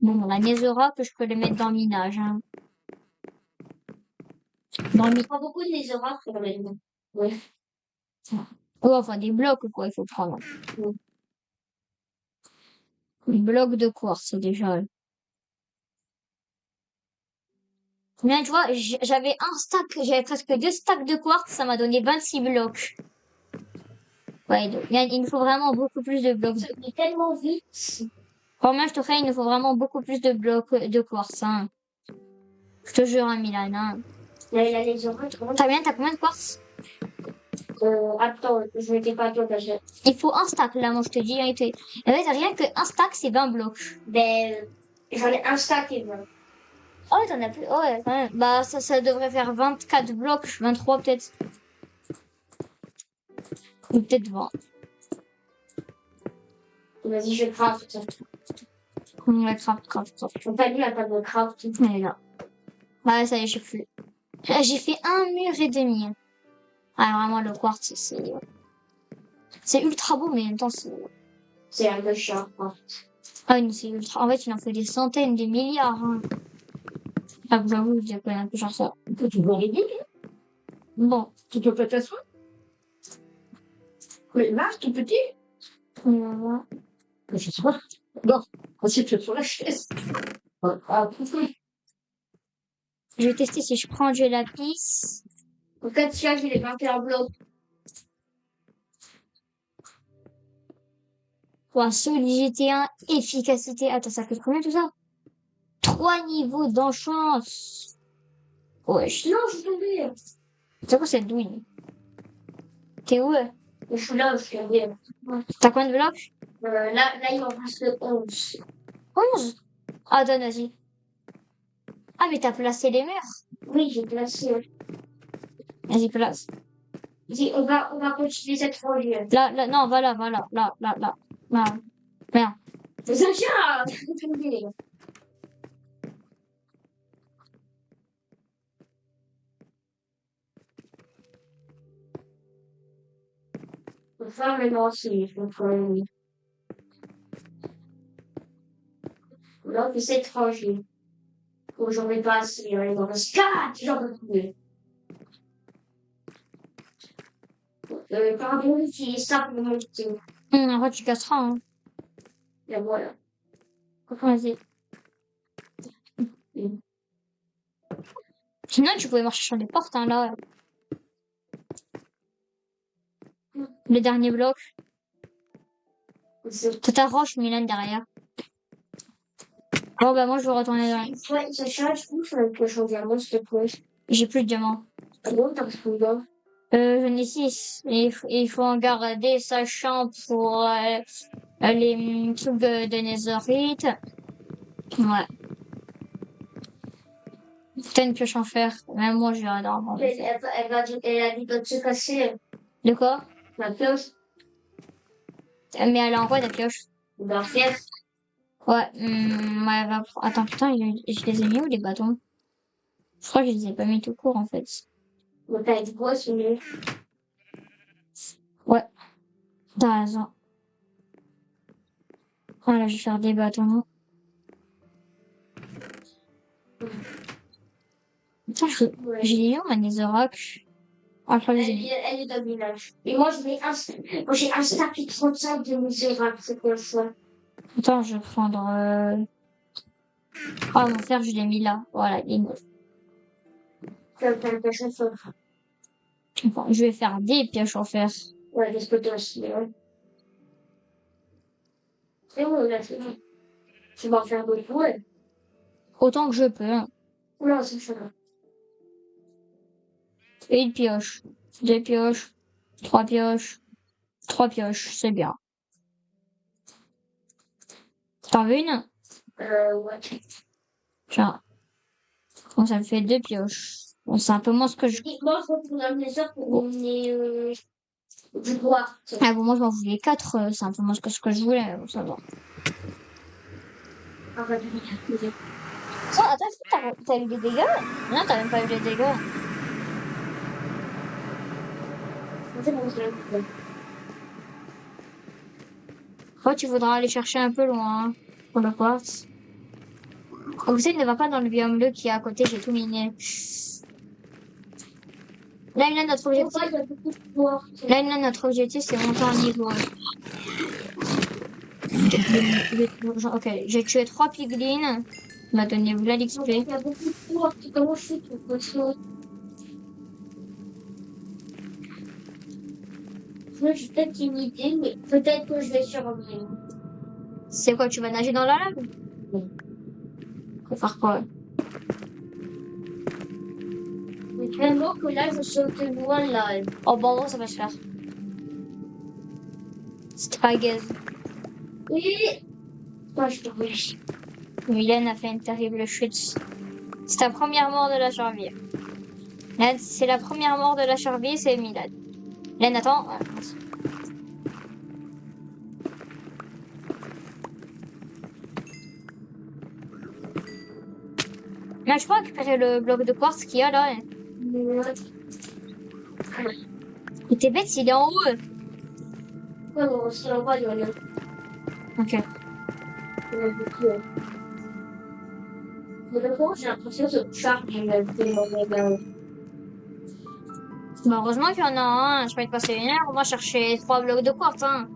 Bon, la Netherrack, je peux les mettre dans le minage. Hein. Dans le Il y a beaucoup de lézards pour les noms. Oui. Ouais, enfin, des blocs, quoi, il faut prendre. Oui. Des blocs de quartz, déjà. Mais tu vois, j'avais un stack, j'avais presque 2 stacks de quartz, ça m'a donné 26 blocs. Ouais, donc, il nous faut vraiment beaucoup plus de blocs. Ça fait tellement vite. Pour moi, je te ferai, il nous faut vraiment beaucoup plus de blocs de quartz, hein. Je te jure, hein, Milan, hein. Là, il y a les oreilles. T'as combien de quartz? Attends, je n'étais pas toi, parce que. Il faut un stack, là, moi, je te dis, hein, en fait, rien que un stack, c'est 20 blocs. Ben, j'en ai un stack et voilà. Oh, ouais, t'en as plus, oh, ouais, quand même. Bah, ça devrait faire 24 blocs, 23 peut-être. Ou peut-être 20. Vas-y, je craft. Ouais, craft. J'ai pas lu la table de craft. Elle est là. Ouais, ça y est, j'ai plus. J'ai fait 1 mur et demi. Ah, vraiment, le quartz, c'est ultra beau, mais en même temps, c'est... C'est un peu chiant. Ah oui, c'est ultra... En fait, il en faut des centaines, des milliards. Hein. Ah, j'avoue, je connais un peu genre ça. Tu veux l'aider? Bon. Tu peux pas t'asseoir? Mais marche, tout petit. Voilà. Je sais pas. Bon, assieds-toi sur la chaise. Ah, Je vais tester si je prends du lapis. en fait, celui-là, je l'ai marqué en bloc. Ou solidité 1, efficacité. Attends, ça fait combien tout ça? 3 niveaux d'enchance. Wesh. Non, je suis tombée. C'est quoi cette douille? T'es où? Je suis là, je suis tombée. T'as combien de blocs? Là, il m'en reste 11. 11. Ah, donne, vas-y. Ah, mais t'as placé les murs. Oui, j'ai placé. Vas-y, place. Dis, on va continuer cette rangée. Là, non, voilà. Là. Merde. Sacha, je suis tombée. Je vais faire le lancer. Je vais faire le... Là, on fait cette rangée. Oh, j'en ai pas assez. Il m'en reste 4. J'en peux plus. Pardon, utilise ça pour monter. En vrai, tu casseras, hein. Et voilà. Vas-y. Sinon, tu pouvais marcher sur les portes, hein, là. Le dernier bloc. T'as ta roche, Milan, derrière. Bon, bah, moi, je vais retourner dans... Ouais, Sacha, je trouve que je reviens moi, s'il te plaît. J'ai plus de diamants. Bon, t'as reçu là. J'en ai 6. Il faut en garder, sachant pour les trucs de Netherite. Ouais. T'as une pioche en fer. Même moi, je vais dans Elle a dit de se casser. De quoi? La pioche, Mais elle a en quoi, ta pioche? la fière. Ouais, ouais, va... Attends, putain, je les ai mis où, les bâtons? Je crois que je les ai pas mis tout court, en fait. Donc, t'as dit quoi, c'est mieux. Ouais, t'as raison. Voilà, je vais faire des bâtons. Putain, j'ai les où, ma Netherrack? Ah, je crois que je les ai mis. Elle est dans le village. Et moi, j'ai un stack de 35 de misérable, c'est quoi ça? Attends, je vais prendre... Ah, mon fer, je l'ai mis là. Voilà, il est neuf. T'as quelque chose à faire. Enfin, je vais faire des pioches en fer. Ouais, laisse toi aussi, ouais. C'est où, là, c'est bon. Tu vas en faire d'autres, ouais. Autant que je peux. Hein. Oula, c'est ça. Une pioche, deux pioches, trois pioches, c'est bien. T'en veux une? Ouais. Genre, bon, ça me fait deux pioches. Bon, c'est un peu moins ce que je... Moi, je vais vous amener ça pour emmener du bois. Ah bon, moi, je m'en voulais quatre. C'est un peu moins ce que je voulais. Mais bon, ça va. Arrête. Ça, attends, est-ce que t'as eu des dégâts? Non, t'as même pas eu des dégâts. C'est bon, c'est bon. Toi, tu voudras aller chercher un peu loin hein, pour le quartz. Comme ça, il ne va pas dans le biome bleu qui est à côté, j'ai tout miné. Là, notre objectif. Il y a beaucoup de bois. Là, notre objectif, c'est monter en niveau. Ok, j'ai tué 3 piglins. Il m'a donné là l'XP. Il y a beaucoup de bois. Comment je fais pour ça? Moi, j'ai peut-être une idée, mais peut-être que je vais survivre. C'est quoi, tu vas nager dans la lave? Oui. Faut faire quoi? Mais vraiment que là, je saute loin là. Oh, bon, ça va se faire. C'était pas gaze. Oui. Moi, je te voulais. Mylène a fait une terrible chute. C'est ta première mort de la survie. Là, c'est la première mort de la survie, c'est Mylène. Mylène, attends. Ah, mince. Là, je peux récupérer le bloc de quartz qu'il y a là. Il était bête, il est en haut. Ouais, bon, c'est en bas, il y en a. Ok. Il y en a beaucoup. Mais d'abord, j'ai l'impression que ce charme, il a tellement bien. Bah, heureusement qu'il y en a un. Je peux y passer une heure. Moi, chercher 3 blocs de quartz. Hein.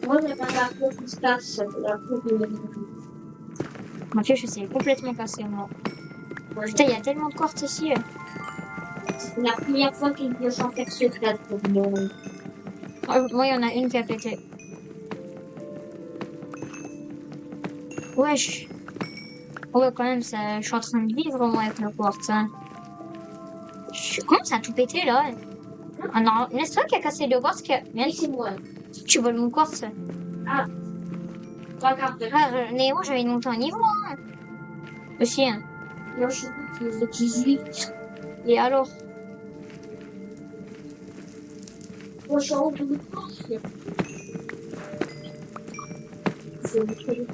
Moi, j'ai pas l'arbre qui se casse. L'arbre qui Ma fiche, c'est complètement cassé, moi. Putain, il y a tellement de quartz ici. c'est la première fois qu'il veut s'en faire secrète pour moi. Moi, il y en a une qui a pété. Wesh. Ouais, quand même, ça, je suis en train de vivre, moi, avec le quartz. Hein. Je commence à tout péter, là. Ah non, n'est-ce toi qui a cassé le quartz Oui, c'est moi. Tu voles mon quartz. Ah, regarde. Ah, mais moi, j'avais monté un niveau, hein. Aussi, hein. Moi, je suis le 18. Et alors? Moi, je suis en haut de l'autre. C'est le truc.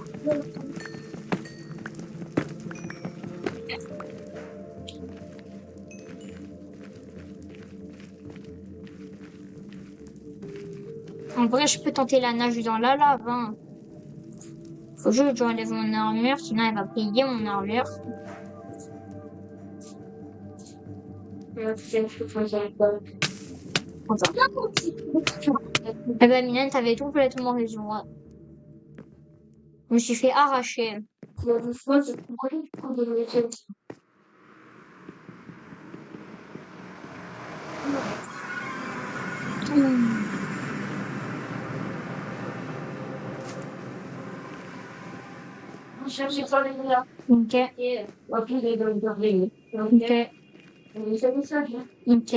En vrai, je peux tenter la nage dans la lave, hein. Faut juste que j'enlève mon armure, sinon elle va payer mon armure. Eh ben, Mylène, t'avais complètement raison. Ouais. Je me suis fait arracher. Une fois, je compris prendre le week-end. Je cherchais pas les gars. Ok, Et après, il est dans le jardin. ok, Et c'est comme ça, hein. ok,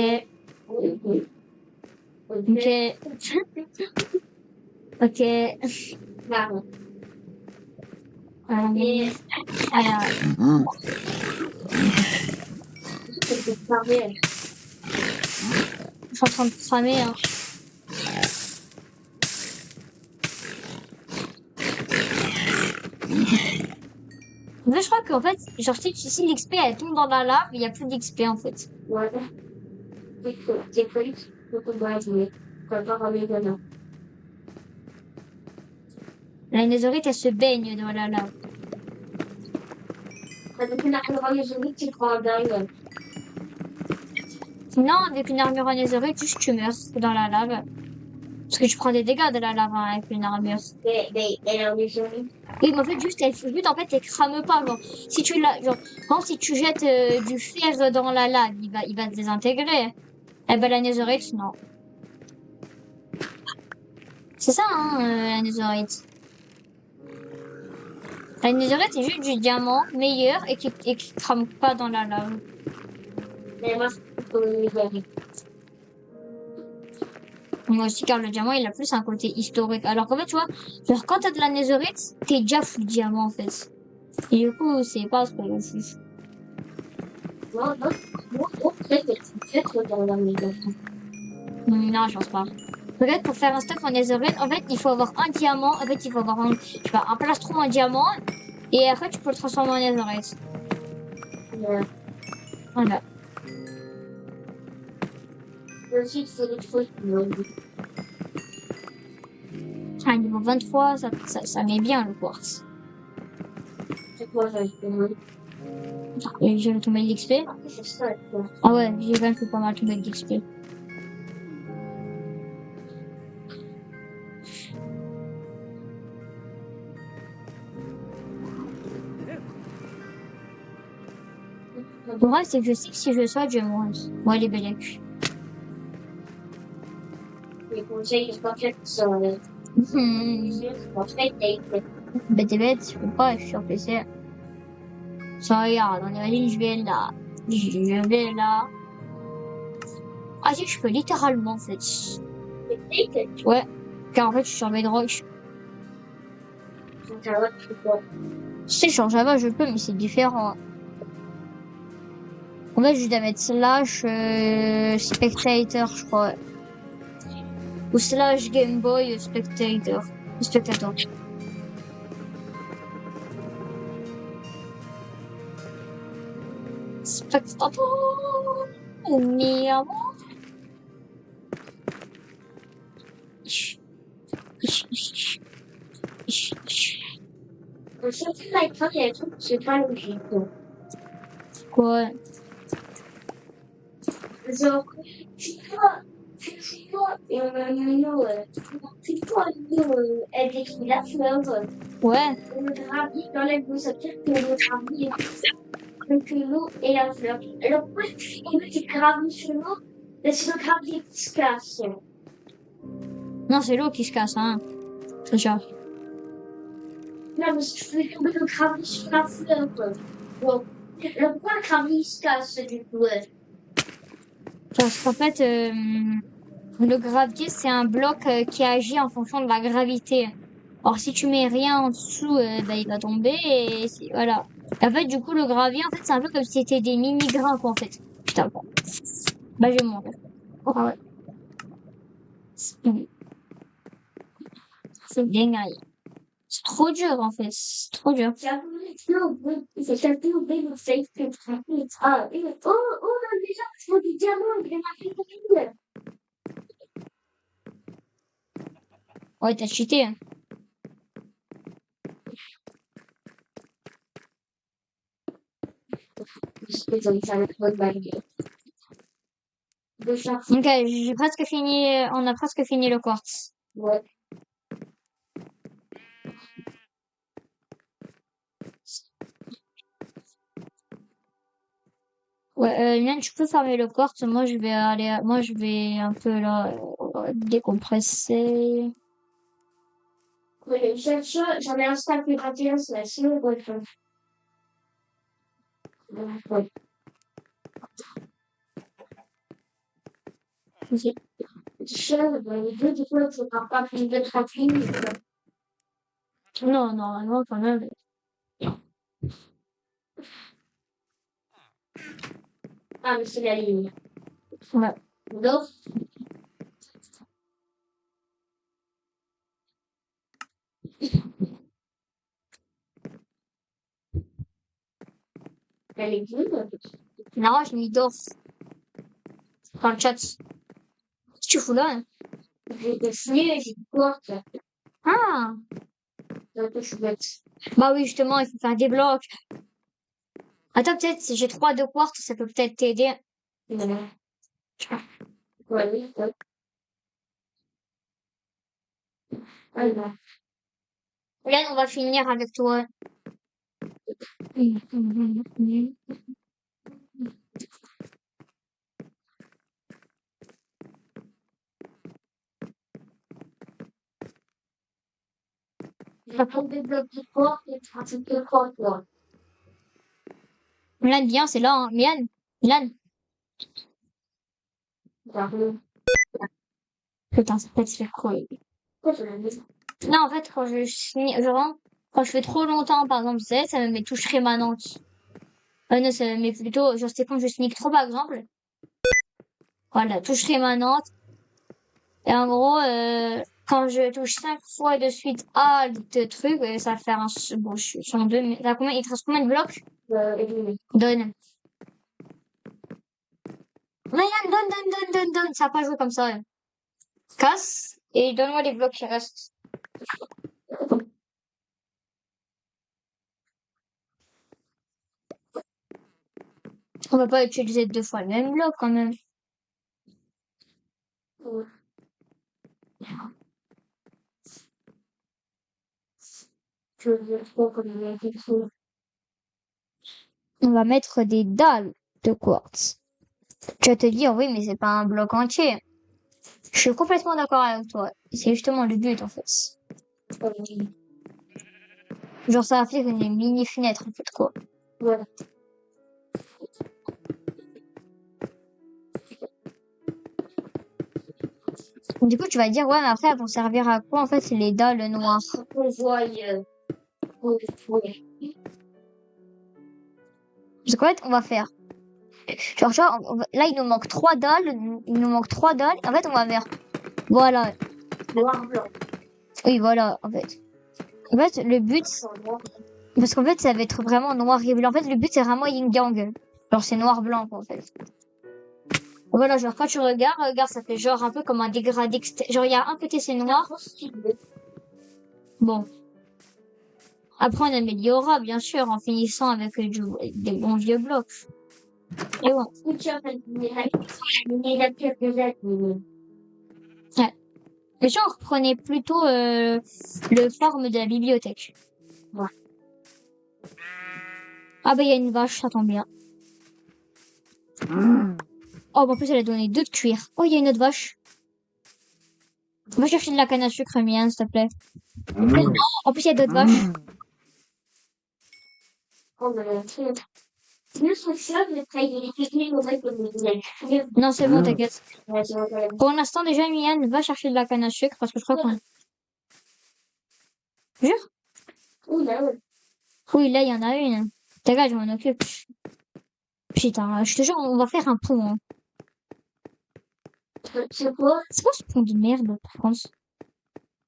ok, ok. Marron. Et... Alors, C'est pareil. je suis en train de cramer, hein. En fait, je crois qu'en fait, genre, si l'XP elle tombe dans la lave, il n'y a plus d'XP en fait. Ouais. C'est cool. Faut qu'on doit jouer. Quand on va aller dedans. La netherite, elle se baigne dans la lave. Avec une armure ionique, tu prends un dingue. Non, avec une armure en netherite, juste tu meurs dans la lave. Parce que tu prends des dégâts de la lave hein, avec une armure. Mais elle a un ionique. Oui, mais en fait, juste, en fait, elle crame pas. Genre, si tu la, genre, par exemple, si tu jettes du fer dans la lave, il va se désintégrer. Eh ben, la netherite, non. C'est ça, hein, la netherite. La netherite, c'est juste du diamant meilleur et qui crame pas dans la lave. Mais moi, c'est pour les gars. Moi aussi, car le diamant, il a plus un côté historique. Alors qu'en fait, tu vois, genre, quand t'as de la netherite, t'es déjà full diamant, en fait. Et du coup, c'est pas trop fou. Non, non, non, non, peut-être dans la maison. Non, je pense pas. Peut-être pour faire un stuff en netherite, en fait, il faut avoir un diamant. En fait, il faut avoir un, je sais pas, un plastron en diamant. Et après, tu peux le transformer en netherite. Mais Voilà. aussi, c'est des trucs. À niveau 23, ça met bien le quartz. C'est quoi, ça? Et j'ai tombé de l'XP. C'est ça, quoi. Ah ouais, j'ai quand même fait pas mal tomber de l'XP. Le problème, c'est que je sais que si je saute, je vais mourir. Ouais, les Belek. Les conseils, c'est pas fait ça. C'est pas fait, Bête et bête, je peux pas, je suis sur PC. Ça regarde, on imagine, je vais là. Je vais là. Ah si, je peux littéralement, en fait. Ouais. Car en fait, je suis sur Bedrock. Tu sais, sur Java, je peux, mais c'est différent. En fait, je dois mettre slash spectator, je crois. Ou slash Game Boy spectator. Spectator. Spectator. Mi amor. Le seul truc avec toi, il y a des trucs, c'est pas logique. Quoi? Genre, c'est toi, elle décrit la fleur, Ouais. le gravier dans la boue, ça veut dire que le gravier est que l'eau et la fleur. Alors, pourquoi on met du gravier sur l'eau? C'est le gravier qui se casse. Non, c'est l'eau qui se casse, hein. C'est ça. Non, mais je fais tomber le gravier sur la fleur. Bon, alors pourquoi le gravier se casse du coup? Parce qu'en fait, le gravier, c'est un bloc qui agit en fonction de la gravité. Alors, si tu mets rien en dessous, bah, il va tomber et voilà. En fait, du coup, le gravier, en fait, c'est un peu comme si c'était des mini-grains, quoi, en fait. Putain, bon. Bah, je vais mourir. Ah ouais. C'est génial. C'est trop dur, en fait. C'est trop dur. Ah, oh, déjà, je vois du diamant, il est marqué. Ouais, t'as cheaté, hein. Ok, j'ai presque fini, on a presque fini le quartz. Ouais. Ouais, Mian, tu peux fermer le quartz. Moi, je vais un peu là, décompresser. Ouais, le seul chose, j'en ai un stack plus rapide, c'est la sinon, ouais, ouais. Ok. Seul, les deux, du coup, c'est pas plus de 30 minutes. Non, non, quand même. Ah, mais c'est la ligne. Ouais. Donc, elle est bonne. Non, je m'y dors dans le chat. Qu'est-ce que tu fous là? Hein. J'ai dessiné, j'ai dit quoi, ça. Ah! Donc, je suis bête. Bah oui, justement, il faut faire des blocs. Attends, peut-être, si j'ai 3 de quartz, ça peut peut-être t'aider. Non. Ouais, oui, ouais. Ah, non. Là, on va finir avec toi. Ça prend des blocs de porc et tu as de porc, là. Milan, viens, c'est là, hein. Milan, Milan. J'arrive. Putain, ça peut être faire quoi? Pourquoi je l'ai mis? Non, en fait, quand je finis, genre, quand je fais trop longtemps, par exemple, ça me met touche rémanente. Non, ça me met plutôt, genre, c'est quand je sneak trop, par exemple. Voilà, touche rémanente. Et en gros, quand je touche 5 fois de suite à le truc, ça va faire bon, je suis en deux, mais là, combien, il te reste combien de blocs? Éliminé. Donne. Ryan, donne. Ça va pas jouer comme ça. Hein. Casse, et donne-moi les blocs qui restent. On va pas utiliser 2 fois le même bloc, quand même. Ouais. Je veux dire, trop comme il a été fait. On va mettre des dalles de quartz. Tu vas te dire, oui, mais c'est pas un bloc entier. Je suis complètement d'accord avec toi. C'est justement le but, en fait. Genre, ça va faire une mini fenêtre, en fait, quoi. Voilà. Du coup, tu vas dire, ouais, mais après, elles vont servir à quoi, en fait, les dalles noires? On voit, Parce qu'en fait, on va faire. Genre, tu vois, là, il nous manque 3 dalles. Il nous manque 3 dalles. En fait, on va faire. Voilà. noir blanc. Oui, voilà, en fait. En fait, le but. Parce qu'en fait, ça va être vraiment noir et blanc. En fait, le but, c'est vraiment yin-yang. Genre, c'est noir-blanc, quoi, en fait. Voilà, genre, quand tu regarde, ça fait genre un peu comme un dégradé. Genre, il y a un côté, c'est noir. Bon. Après, on améliorera, bien sûr, en finissant avec des bons vieux blocs. Et bon. Ouais. Mais genre, prenez plutôt le forme de la bibliothèque. Ouais. Ah bah, il y a une vache, ça tombe bien. Oh, bah, en plus, elle a donné 2 de cuir. Oh, il y a une autre vache. Va chercher de la canne à sucre, Mian, s'il te plaît. En plus, il y a d'autres vaches. Non, c'est bon, t'inquiète. Pour l'instant, déjà, Mian, va chercher de la canne à sucre parce que je crois qu'on... Jure? Oui, là, il y en a une. T'inquiète, je m'en occupe. Putain, je te jure, on va faire un pont. Hein. C'est quoi? C'est quoi ce pont de merde, par contre?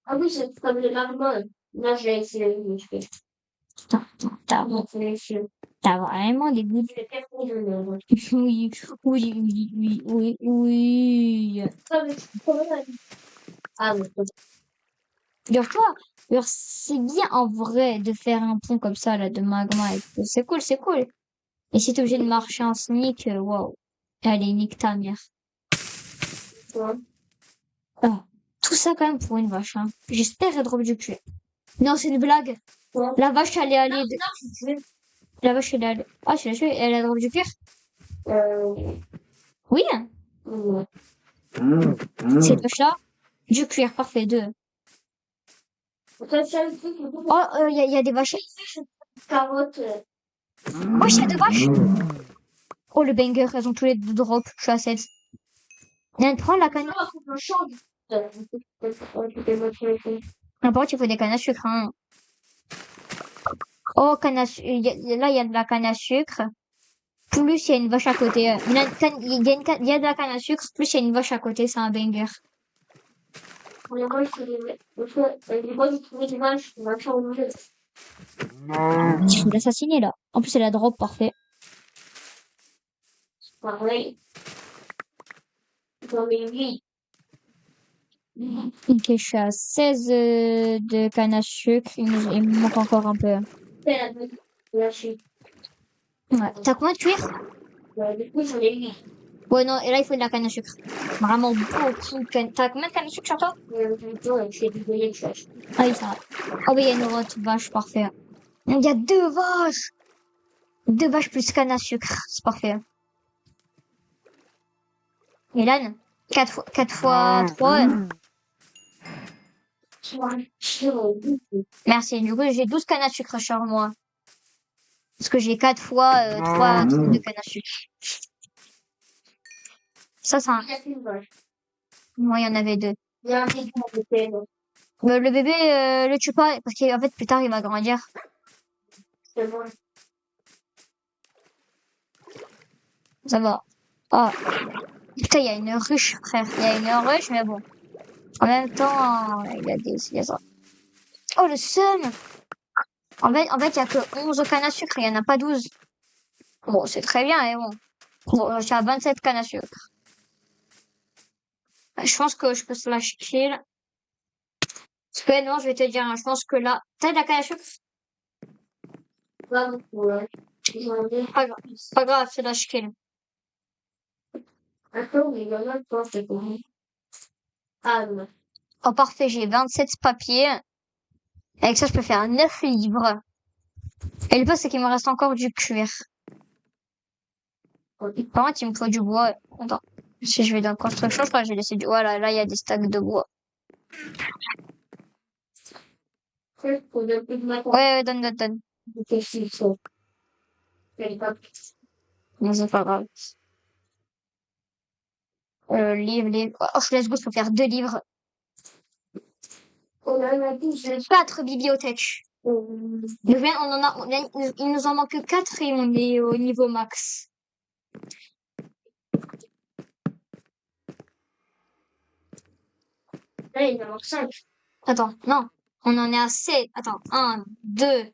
Ah oui, c'est comme le marbre. Là, j'ai essayé. Putain, t'as vraiment des goûts. Oui, oui. Ah oui. Genre, toi, genre, c'est bien en vrai de faire un pont comme ça, là, de magma et tout. C'est cool, c'est cool. Et si t'es obligé de marcher en sneak, waouh. Allez, nique ta mère. Ouais. Ah, tout ça quand même pour une vache, hein. J'espère qu'elle drop du cul. Non, c'est une blague. Ouais. La vache, elle est allée... Non, La vache, elle est allée... Ah, tu l'as tuée, elle a drop du cuir? Oui, hein. ouais. Cette vache-là, du cuir, parfait, 2. Oh, il y a des vaches. Carotte. Oh, il y a 2 vaches. Oh, le banger, elles ont tous les 2 drop. Je suis à 7. Prends la canne. Ah, par contre, il faut des cannes à sucre, hein. Oh, canne à sucre. Là, il y a de la canne à sucre. Plus, il y a une vache à côté. Il y a de la canne à sucre. Plus, il y a une vache à côté. C'est un banger. Il faut l'assassiner, là. En plus, elle a drop, parfait. Ok, je suis à 16 de canne à sucre. Il me manque encore un peu. Ouais. T'as combien de cuir? Ouais, non, et là, il faut de la canne à sucre. Vraiment beaucoup de canne. T'as combien de canne à sucre sur toi? Ah oui, ça va. Oh, oui, il y a une autre vache, parfait. Il y a 2 vaches! 2 vaches plus canne à sucre. C'est parfait. Et là, 4 fois 3. Merci. Du coup, j'ai 12 cannes à sucre sur moi. Parce que j'ai 4 fois 3 trucs de canne à sucre. Ça, c'est un... Moi, il y en avait 2. Mais le bébé, le tue pas, parce qu'en fait, plus tard, il va grandir. Ça va. Ah. Putain, il y a une ruche, frère. Il y a une ruche, mais bon. En même temps, il y a des... Oh, le seum! En fait, il y a que 11 cannes à sucre, il y en a pas 12. Bon, c'est très bien, mais bon. Bon, je suis à 27 cannes à sucre. Je pense que je peux slash kill. Parce que non, je vais te dire, hein, je pense que là... T'as de la canne à sucre? Pas grave, pas grave, slash kill. Oh, parfait, j'ai 27 papiers. Avec ça, je peux faire 9 livres. Et le plus, c'est qu'il me reste encore du cuir. Par contre, il me faut du bois. Attends. Si je vais dans construction, je crois que j'ai laissé du... Voilà, là, il y a des stacks de bois. Ouais, donne. Non, c'est pas grave. Livre. Oh, je laisse go, je peux faire 2 livres. 4 bibliothèques. Donc, il nous en manque 4 et on est au niveau max. Là, il en manque 5. Attends, non. On en est à 7. Attends, 1, 2,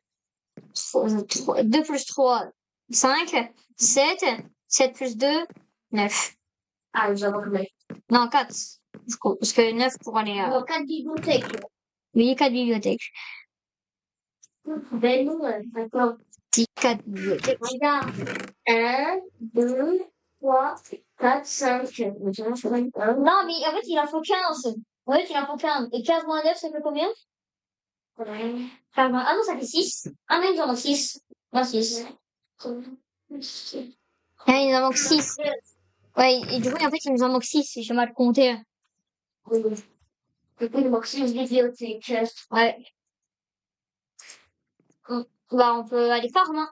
2 plus 3, 5, 7, 7 plus 2, 9. Ah, nous avons 9. Non, 4. Parce que 9 pour aller à... Non, 4 bibliothèques. Oui, 4 bibliothèques. Ben non, d'accord. 4 bibliothèques. Regarde. 1, 2, 3, 4, 5. Non, mais en fait, il en faut 15. En fait, il en faut 15. Et 15 moins 9, ça fait combien? Ah non, ça fait 6. Ah non, ils en ont 6. Non, 6. Ah, il en manque 6. Ouais, et du coup, en fait, il nous en manque 6. J'ai mal compté. Oui. Du coup, il manque 6 bibliothèques. Ouais. Bah, on peut aller farm, hein.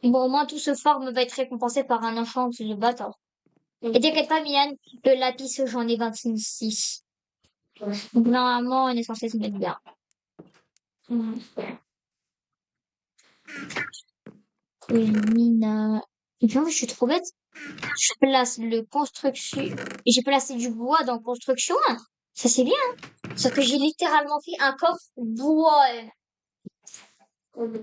Bon, au moins, tout ce farm va être récompensé par un enfant de bâtard. Et t'inquiète pas, Mian, le lapis, j'en ai 26. Donc, normalement, on est censé se mettre bien. Mina. Et puis, en fait, je suis trop bête. Je place le construction. Et j'ai placé du bois dans construction. Ça, c'est bien. Sauf que j'ai littéralement fait un coffre bois. Je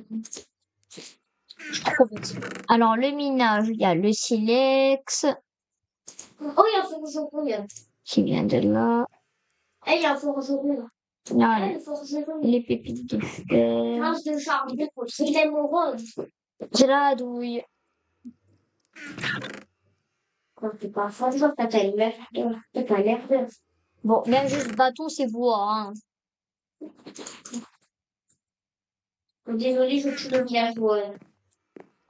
suis trop bête. Alors, le minage, il y a le silex Oh, il y a un four aujourd'hui. qui vient de là. Eh, il y a un four aujourd'hui. Là, Le four aujourd'hui. les pépites de fer. Lance de charbon. Il est mourant. C'est la douille. Quand tu parles fort, t'as l'air de. T'as l'air de. Bon, même juste bâton, c'est bois, hein. Désolé, je tue le villageois.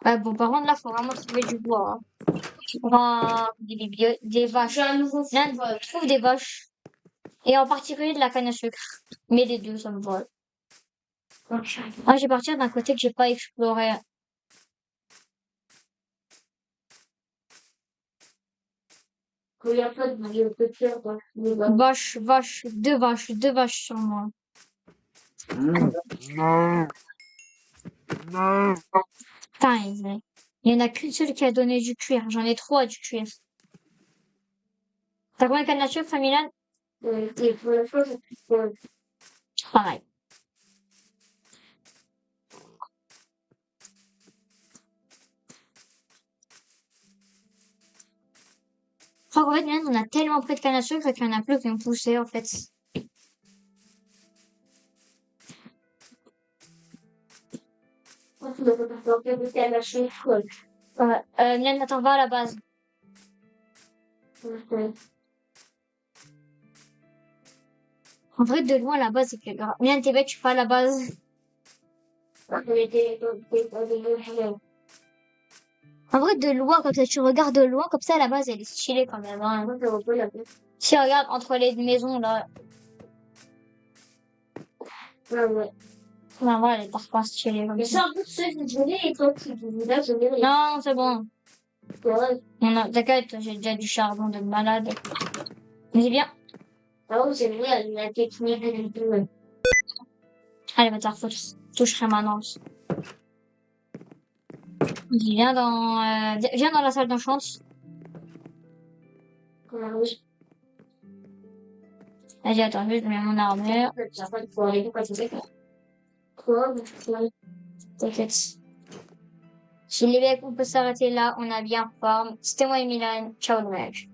Ouais, bon, par contre, là, faut vraiment trouver du bois, hein. Tu prends des vaches. J'ai un nouveau Là, four. trouve des vaches. Et en particulier de la canne à sucre. Mais les deux, ça me va. Ah, je vais partir d'un côté que j'ai pas exploré. Il y a pas de petits, quoi. Deux vaches sur moi. Putain, il y en a qu'une seule qui a donné du cuir. J'en ai 3 du cuir. T'as combien de canne à sucre, Familane? Et pour la chose, Pareil. Je crois qu'en fait, on a tellement pris de canne à sucre qu'il y en a plus qui ont poussé, en fait. Mian, attends, va à la base. En vrai, de loin, la base, c'est plus grave. Mian, t'es bête, tu vas à la base. En vrai, de loin, comme ça, tu regardes de loin, comme ça, la base, elle est stylée quand même, hein. Si, regarde, entre les maisons, là. Ouais, ouais. Non, voilà, elle est parfois stylée comme Mais ça. ça, en plus, ceux qui venaient et toi qui venais, je venais. Non, c'est bon. Ouais. T'inquiète, j'ai déjà du charbon de malade. Vas-y, viens. Ah oui, c'est vrai, la technique du tout. Allez, va te faire foutre. Touche rémanence. Vas-y, viens dans la salle d'enchante. Oui. Vas-y, attends, juste, je mets mon armure. Ça va, il faut aller pour passer. Quoi? T'inquiète. Si les mecs, on peut s'arrêter là. On a bien forme. C'était moi et Milan. Ciao, le mec.